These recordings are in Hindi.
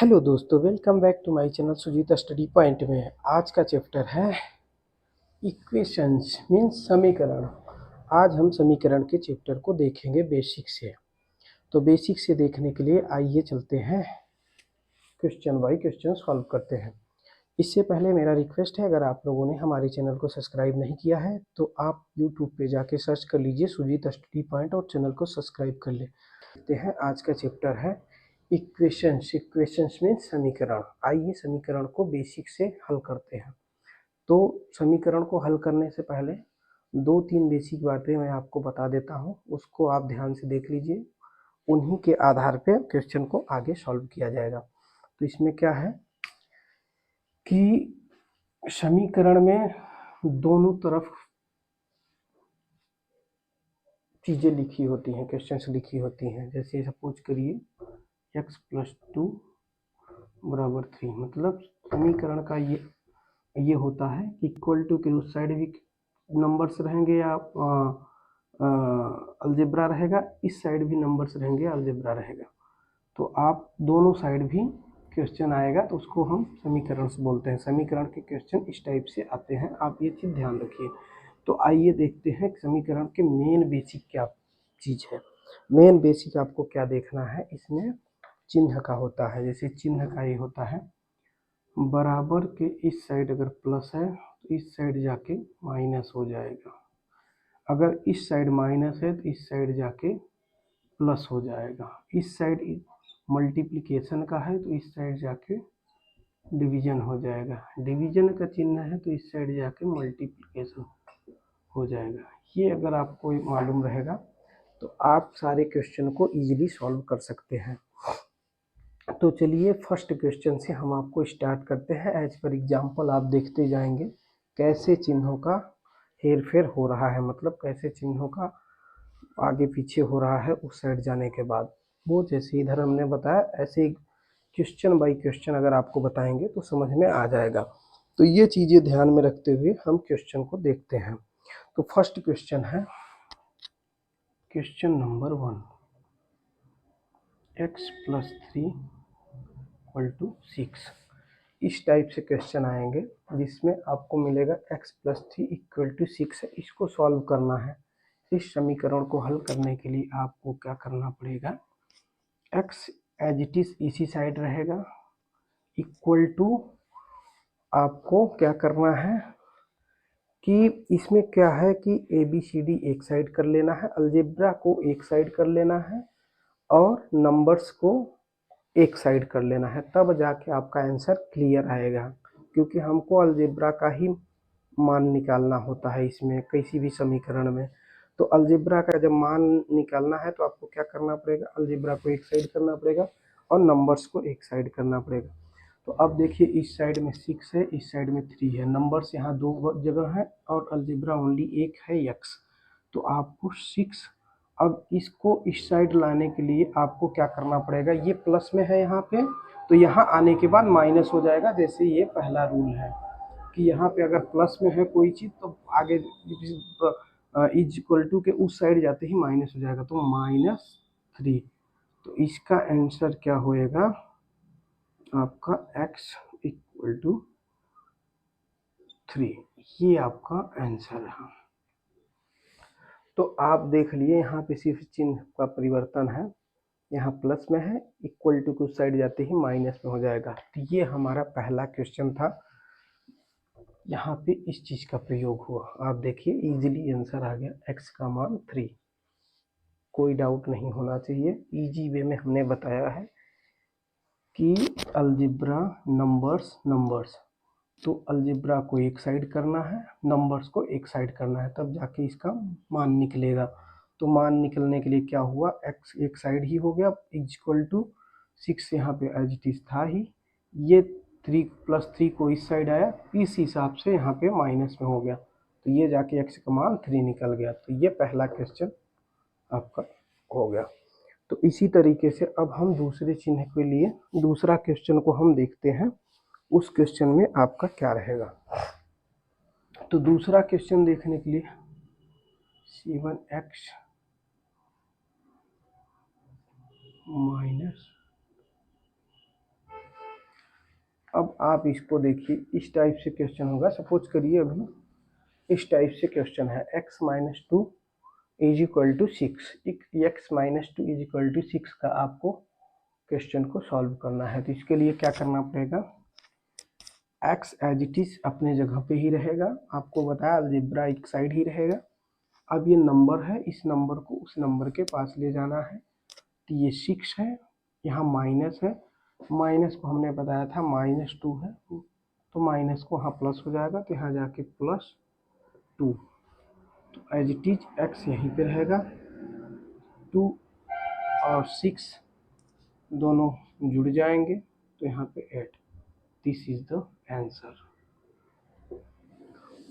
हेलो दोस्तों, welcome back to my channel Sujita study point में। आज का चैप्टर है इक्वेशंस मीन्स समीकरण। आज हम समीकरण के चैप्टर को देखेंगे बेसिक से। तो बेसिक से देखने के लिए आइए चलते हैं, क्वेश्चन बाय क्वेश्चन सॉल्व करते हैं। इससे पहले मेरा रिक्वेस्ट है, अगर आप लोगों ने हमारे चैनल को सब्सक्राइब नहीं किया है तो आप यूट्यूब पे जाके सर्च कर लीजिए सुजीता स्टडी पॉइंट और चैनल को सब्सक्राइब कर ले। देखते हैं आज का चैप्टर है इक्वेशंस। इक्वेशंस मीन्स समीकरण। आइए समीकरण को बेसिक से हल करते हैं। तो समीकरण को हल करने से पहले दो तीन बेसिक बातें मैं आपको बता देता हूँ, उसको आप ध्यान से देख लीजिए। उन्हीं के आधार पे क्वेश्चन को आगे सॉल्व किया जाएगा। तो इसमें क्या है कि समीकरण में दोनों तरफ चीज़ें लिखी होती हैं, क्वेश्चंस लिखी होती हैं। जैसे सपोज करिए x + 2 = 3, मतलब समीकरण का ये होता है कि इक्वल टू के उस साइड भी नंबर्स रहेंगे या अलजेब्रा रहेगा, इस साइड भी नंबर्स रहेंगे, अलजेब्रा रहेगा। तो आप दोनों साइड भी क्वेश्चन आएगा तो उसको हम समीकरण से बोलते हैं। समीकरण के क्वेश्चन इस टाइप से आते हैं, आप ये चीज़ ध्यान रखिए। तो आइए देखते हैं समीकरण के मेन बेसिक क्या चीज़ है। मेन बेसिक आपको क्या देखना है, इसमें चिन्ह का होता है। जैसे चिन्ह का ये होता है, बराबर के इस साइड अगर प्लस है तो इस साइड जाके माइनस हो जाएगा, अगर इस साइड माइनस है तो इस साइड जाके प्लस हो जाएगा। इस साइड मल्टीप्लिकेशन का है तो इस साइड जाके डिवीजन हो जाएगा। डिवीजन का चिन्ह है तो इस साइड जाके मल्टीप्लिकेशन हो जाएगा। ये अगर आपको मालूम रहेगा तो आप सारे क्वेश्चन को इजीली सॉल्व कर सकते हैं। तो चलिए फर्स्ट क्वेश्चन से हम आपको स्टार्ट करते हैं। एज पर एग्जांपल आप देखते जाएंगे कैसे चिन्हों का हेर फेर हो रहा है, मतलब कैसे चिन्हों का आगे पीछे हो रहा है उस साइड जाने के बाद। वो जैसे इधर हमने बताया ऐसे क्वेश्चन बाय क्वेश्चन अगर आपको बताएंगे तो समझ में आ जाएगा। तो ये चीज़ें ध्यान में रखते हुए हम क्वेश्चन को देखते हैं। तो फर्स्ट क्वेश्चन है क्वेश्चन नंबर 1, x + 3 = 6। इस टाइप से क्वेश्चन आएंगे जिसमें आपको मिलेगा x + 3 = 6 है। इसको सॉल्व करना है। इस समीकरण को हल करने के लिए आपको क्या करना पड़ेगा, x एज इट इज इसी साइड रहेगा, इक्वल टू आपको क्या करना है कि इसमें क्या है कि ABCD एक साइड कर लेना है, अलजेब्रा को एक साइड कर लेना है और नंबर्स को एक साइड कर लेना है, तब जाके आपका आंसर क्लियर आएगा। क्योंकि हमको अलजेब्रा का ही मान निकालना होता है इसमें किसी भी समीकरण में। तो अलजेब्रा का जब मान निकालना है तो आपको क्या करना पड़ेगा, अलजेब्रा को एक साइड करना पड़ेगा और नंबर्स को एक साइड करना पड़ेगा। तो अब देखिए इस साइड में 6 है, इस साइड में 3 है, नंबर्स यहाँ दो जगह है और अलजेब्रा ओनली एक है x। तो आपको 6, अब इसको इस साइड लाने के लिए आपको क्या करना पड़ेगा, ये प्लस में है यहाँ पे तो यहाँ आने के बाद माइनस हो जाएगा। जैसे ये पहला रूल है कि यहाँ पे अगर प्लस में है कोई चीज़ तो आगे इज इक्वल टू के उस साइड जाते ही माइनस हो जाएगा, तो -3। तो इसका आंसर क्या होएगा आपका x = 3। ये आपका आंसर है। तो आप देख लिए यहाँ पे सिर्फ चिन्ह का परिवर्तन है, यहाँ प्लस में है, इक्वल टू के उस साइड जाते ही माइनस में हो जाएगा। तो ये हमारा पहला क्वेश्चन था, यहाँ पे इस चीज का प्रयोग हुआ। आप देखिए इजीली आंसर आ गया, x का मान 3। कोई डाउट नहीं होना चाहिए, इजी वे में हमने बताया है कि अलजेब्रा नंबर्स, तो अलजेब्रा को एक साइड करना है, नंबर्स को एक साइड करना है, तब जाके इसका मान निकलेगा। तो मान निकलने के लिए क्या हुआ, x एक साइड ही हो गया, इक्वल टू 6 यहाँ पे एज इट इज था ही, ये 3 + 3 को इस साइड आया, इस हिसाब से यहाँ पे माइनस में हो गया, तो ये जाके x का मान 3 निकल गया। तो ये पहला क्वेश्चन आपका हो गया। तो इसी तरीके से अब हम दूसरे चिन्ह के लिए दूसरा क्वेश्चन को हम देखते हैं, उस क्वेश्चन में आपका क्या रहेगा। तो दूसरा क्वेश्चन देखने के लिए 7x - अब आप इसको देखिए, इस टाइप से क्वेश्चन होगा। सपोज करिए अभी इस टाइप से क्वेश्चन है, x-2 is equal to 6, x-2 is equal to 6 का आपको क्वेश्चन को सॉल्व करना है। तो इसके लिए क्या करना पड़ेगा, x एज इट इज अपने जगह पे ही रहेगा, आपको बताया अलजेब्रा एक साइड ही रहेगा। अब ये नंबर है, इस नंबर को उस नंबर के पास ले जाना है। तो ये 6 है, यहाँ माइनस है, माइनस को हमने बताया था -2 है, तो माइनस को यहाँ प्लस हो जाएगा, तो यहाँ जाके +2। तो एज इट इज x यहीं पे रहेगा, 2 और 6 दोनों जुड़ जाएंगे, तो यहाँ पे 8। This is the answer.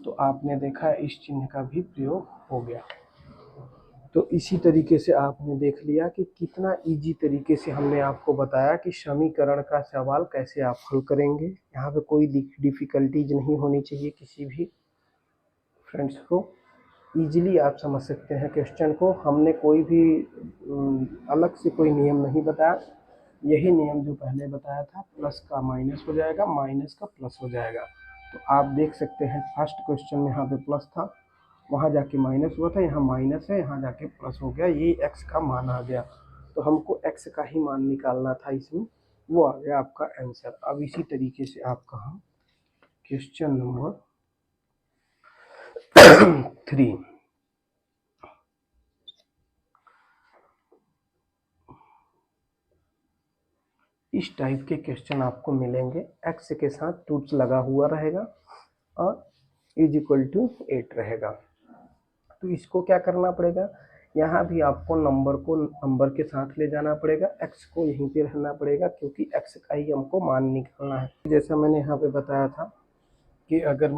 तो आपने देखा इस चिन्ह का भी प्रयोग हो गया। तो इसी तरीके से आपने देख लिया कि कितना इजी तरीके से हमने आपको बताया कि समीकरण का सवाल कैसे आप हल करेंगे। यहाँ पे कोई डिफिकल्टीज नहीं होनी चाहिए किसी भी फ्रेंड्स को, इजीली आप समझ सकते हैं क्वेश्चन को। हमने कोई भी अलग से कोई नियम नहीं बताया, यही नियम जो पहले बताया था, प्लस का माइनस हो जाएगा, माइनस का प्लस हो जाएगा। तो आप देख सकते हैं फर्स्ट क्वेश्चन में यहाँ पे प्लस था, वहाँ जाके माइनस हुआ था, यहाँ माइनस है, यहाँ जाके प्लस हो गया, ये x का मान आ गया। तो हमको x का ही मान निकालना था इसमें, वो आ गया आपका आंसर। अब इसी तरीके से आपका हम क्वेश्चन नंबर 3, इस टाइप के क्वेश्चन आपको मिलेंगे। x के साथ टूट्स लगा हुआ रहेगा और इज इक्वल टू 8 रहेगा। तो इसको क्या करना पड़ेगा, यहाँ भी आपको नंबर को नंबर के साथ ले जाना पड़ेगा, x को यहीं पे रहना पड़ेगा, क्योंकि x का ही हमको मान निकालना है। जैसा मैंने यहाँ पे बताया था कि अगर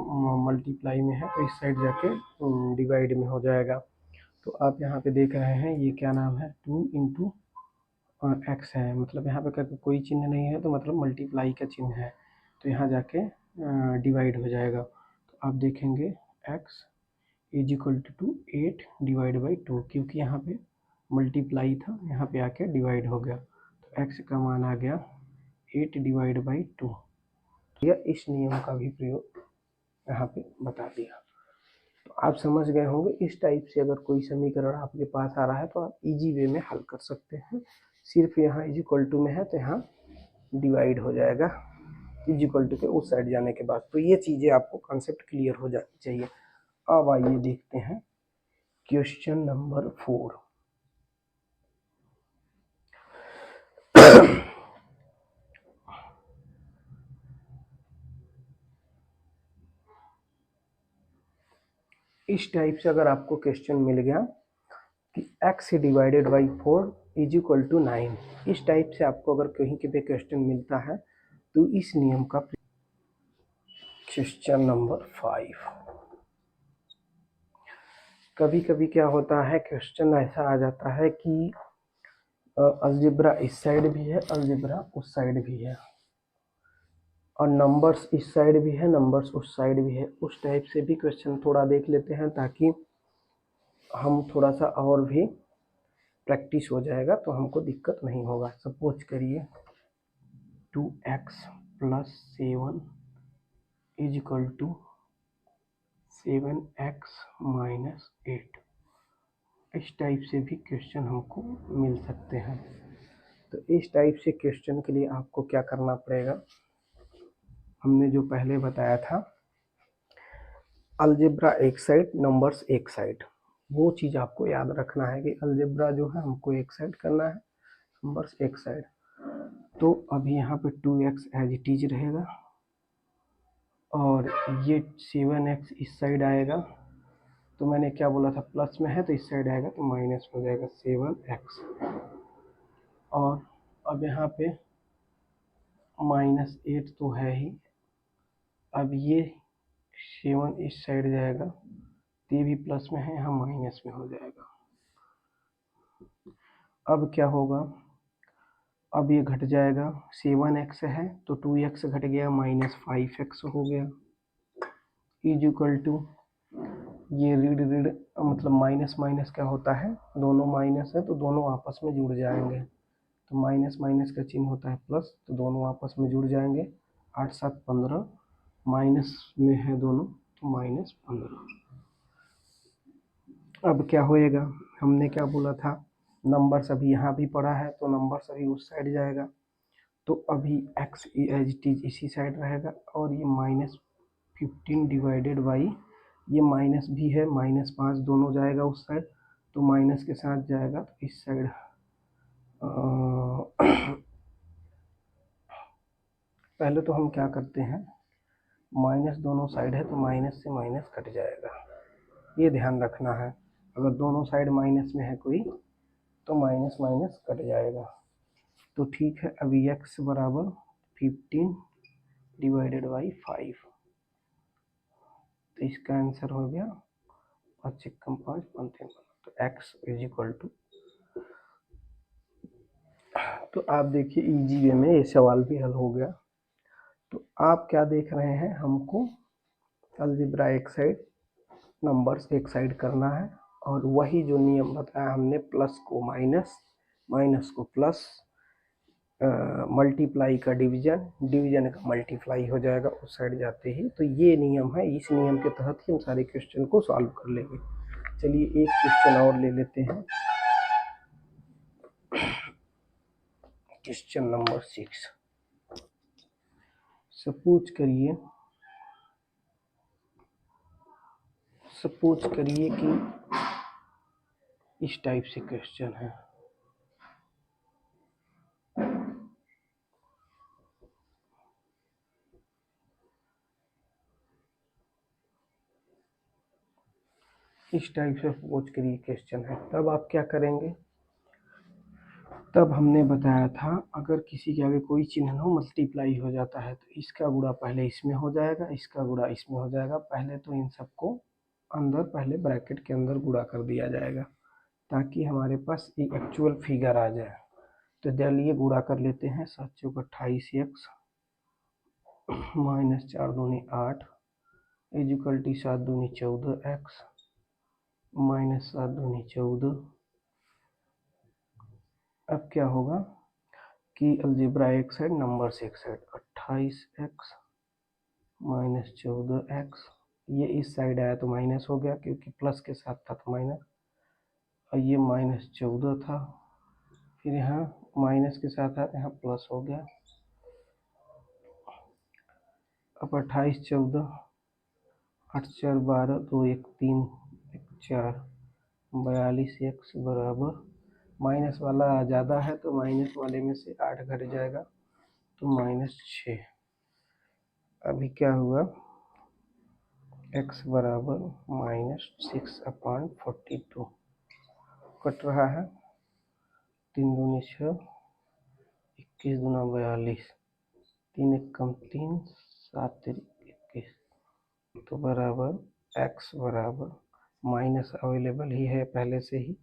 मल्टीप्लाई में है तो इस साइड जाके डिवाइड में हो जाएगा। तो आप यहाँ पे देख रहे हैं ये क्या नाम है, 2 इंटू x है, मतलब यहाँ पे कोई चिन्ह नहीं है, तो मतलब मल्टीप्लाई का चिन्ह है, तो यहाँ जाके डिवाइड हो जाएगा। तो आप देखेंगे x is equal to 8 divide by 2, क्योंकि यहाँ पे मल्टीप्लाई था, यहाँ पे आके डिवाइड हो गया, तो x का मान आ गया 8 डिवाइड बाई 2। यह इस नियम का भी प्रयोग यहाँ पे बता दिया। तो आप समझ गए होंगे, इस टाइप से अगर कोई समीकरण आपके पास आ रहा है तो आप इजी वे में हल कर सकते हैं। सिर्फ यहाँ इज इक्वल टू में है तो यहाँ डिवाइड हो जाएगा इज इक्वल टू के उस साइड जाने के बाद। तो ये चीज़ें आपको कॉन्सेप्ट क्लियर हो जानी चाहिए। अब आइए देखते हैं क्वेश्चन नंबर 4। इस टाइप से अगर आपको क्वेश्चन मिल गया कि x divided by 4 is equal to 9, इस टाइप से आपको अगर कहीं के पे क्वेश्चन मिलता है तो इस नियम का। क्वेश्चन नंबर 5, कभी कभी क्या होता है क्वेश्चन ऐसा आ जाता है कि अलजेब्रा इस साइड भी है, अलजेब्रा उस साइड भी है, और नंबर्स इस साइड भी है, नंबर्स उस साइड भी है। उस टाइप से भी क्वेश्चन थोड़ा देख लेते हैं ताकि हम थोड़ा सा और भी प्रैक्टिस हो जाएगा, तो हमको दिक्कत नहीं होगा। सपोज करिए 2x plus 7 is equal to 7x minus 8, इस टाइप से भी क्वेश्चन हमको मिल सकते हैं। तो इस टाइप से क्वेश्चन के लिए आपको क्या करना पड़ेगा, हमने जो पहले बताया था अलजेब्रा एक साइड, नंबर्स एक साइड, वो चीज़ आपको याद रखना है कि अलजेब्रा जो है हमको एक साइड करना है, नंबर्स एक साइड। तो अभी यहाँ पे 2x एज इट इज रहेगा और ये 7x इस साइड आएगा, तो मैंने क्या बोला था प्लस में है तो इस साइड आएगा तो माइनस हो जाएगा 7x। और अब यहाँ पे -8 तो है ही, अब ये 7 इस साइड जाएगा तो ये भी प्लस में है, यहाँ माइनस में हो जाएगा। अब क्या होगा, अब ये घट जाएगा, 7x है तो 2x घट गया, -5x हो गया, इज इक्वल टू ये रीड रीड मतलब माइनस माइनस क्या होता है, दोनों माइनस है तो दोनों आपस में जुड़ जाएंगे, तो माइनस माइनस का चिन्ह होता है प्लस, तो दोनों आपस में जुड़ जाएंगे, 8 7 15, माइनस में है दोनों तो -15। अब क्या होएगा, हमने क्या बोला था, नंबर्स अभी यहाँ भी पड़ा है तो नंबर्स अभी उस साइड जाएगा, तो अभी x एज इट इज इसी साइड रहेगा, और ये -15 डिवाइडेड बाई ये माइनस भी है, -5 दोनों जाएगा उस साइड, तो माइनस के साथ जाएगा तो इस साइड पहले तो हम क्या करते हैं, माइनस दोनों साइड है तो माइनस से माइनस कट जाएगा, ये ध्यान रखना है। अगर दोनों साइड माइनस में है कोई तो माइनस माइनस कट जाएगा। तो ठीक है, अभी x बराबर 15 डिवाइडेड बाई 5, तो इसका आंसर हो गया 5 × 5 = 15। तो x इज इक्वल टू, तो आप देखिए इजी वे में ये सवाल भी हल हो गया। तो आप क्या देख रहे हैं, हमको अलजेब्रा एक साइड, नंबर्स एक साइड करना है, और वही जो नियम बताया हमने, प्लस को माइनस, माइनस को प्लस, मल्टीप्लाई का डिवीजन, डिवीजन का मल्टीप्लाई हो जाएगा उस साइड जाते ही। तो ये नियम है, इस नियम के तहत ही हम सारे क्वेश्चन को सॉल्व कर लेंगे। चलिए एक क्वेश्चन और ले लेते हैं, क्वेश्चन नंबर 6। सपोज करिए कि इस टाइप से क्वेश्चन है, इस टाइप से सपोज करिए क्वेश्चन है, तब आप क्या करेंगे, तब हमने बताया था अगर किसी के आगे कोई चिन्ह हो मल्टीप्लाई हो जाता है तो इसका गुणा पहले इसमें हो जाएगा, इसका गुणा इसमें हो जाएगा। पहले तो इन सबको अंदर पहले ब्रैकेट के अंदर गुणा कर दिया जाएगा ताकि हमारे पास एक एक्चुअल फिगर आ जाए। तो चलिए गुणा कर लेते हैं, 7 × 28x -4 दूनी 8 इक्वल टू 7 दूनी 14x -7 दूनी 14। अब क्या होगा कि अलजेब्रा एक साइड, नंबर्स एक साइड, 28x -14x, ये इस साइड आया तो माइनस हो गया क्योंकि प्लस के साथ था तो माइनस, और ये -14 था, फिर यहाँ माइनस के साथ आया यहाँ प्लस हो गया। अब 28 14 8 4 12 2 1 3 1 4 42x बराबर, माइनस वाला ज़्यादा है तो माइनस वाले में से 8 घट जाएगा तो -6। अभी क्या हुआ, x बराबर -6/42 कट रहा है, 3 दूनी 6, 21 दूना 42, 3 1 कम 3, 7 3 21, तो बराबर x बराबर, माइनस अवेलेबल ही है पहले से ही,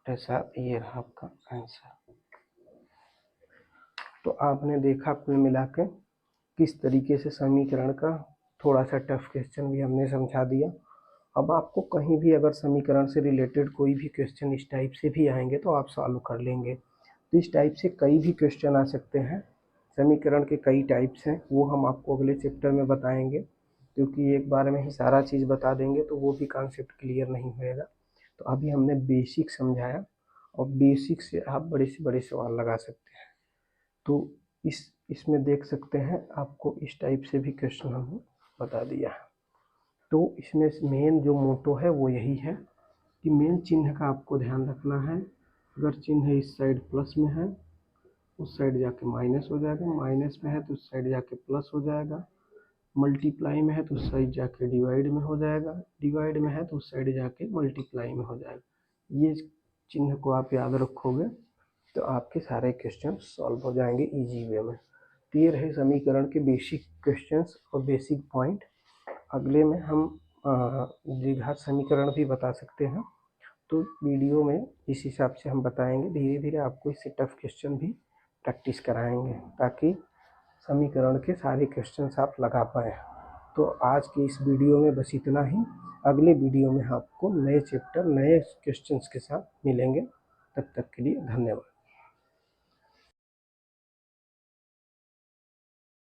7, ये रहा आपका आंसर। तो आपने देखा कुल मिलाकर किस तरीके से समीकरण का थोड़ा सा टफ क्वेश्चन भी हमने समझा दिया। अब आपको कहीं भी अगर समीकरण से रिलेटेड कोई भी क्वेश्चन इस टाइप से भी आएंगे तो आप सॉल्व कर लेंगे। तो इस टाइप से कई भी क्वेश्चन आ सकते हैं, समीकरण के कई टाइप्स हैं, वो हम आपको अगले चैप्टर में बताएंगे, क्योंकि एक बार में ही सारा चीज़ बता देंगे तो वो भी कॉन्सेप्ट क्लियर नहीं होएगा। तो अभी हमने बेसिक समझाया, और बेसिक से आप बड़े से बड़े सवाल लगा सकते हैं। तो इसमें देख सकते हैं, आपको इस टाइप से भी क्वेश्चन हमने बता दिया है। तो इसमें मेन जो मोटो है वो यही है कि मेन चिन्ह का आपको ध्यान रखना है। अगर चिन्ह इस साइड प्लस में है, उस साइड जाके माइनस हो जाएगा, माइनस में है तो उस साइड जाके प्लस हो जाएगा, मल्टीप्लाई में है तो उस साइड जाके डिवाइड में हो जाएगा, डिवाइड में है तो उस साइड जाके मल्टीप्लाई में हो जाएगा। ये चिन्ह को आप याद रखोगे तो आपके सारे क्वेश्चन सॉल्व हो जाएंगे इजी वे में। तो ये रहे समीकरण के बेसिक क्वेश्चंस और बेसिक पॉइंट। अगले में हम द्विघात समीकरण भी बता सकते हैं, तो वीडियो में इस हिसाब से हम बताएंगे। धीरे धीरे आपको इससे टफ क्वेश्चन भी प्रैक्टिस कराएंगे ताकि समीकरण के सारे क्वेश्चंस आप लगा पाएँ। तो आज की इस वीडियो में बस इतना ही। अगले वीडियो में आपको नए चैप्टर, नए क्वेश्चंस के साथ मिलेंगे। तब तक के लिए धन्यवाद।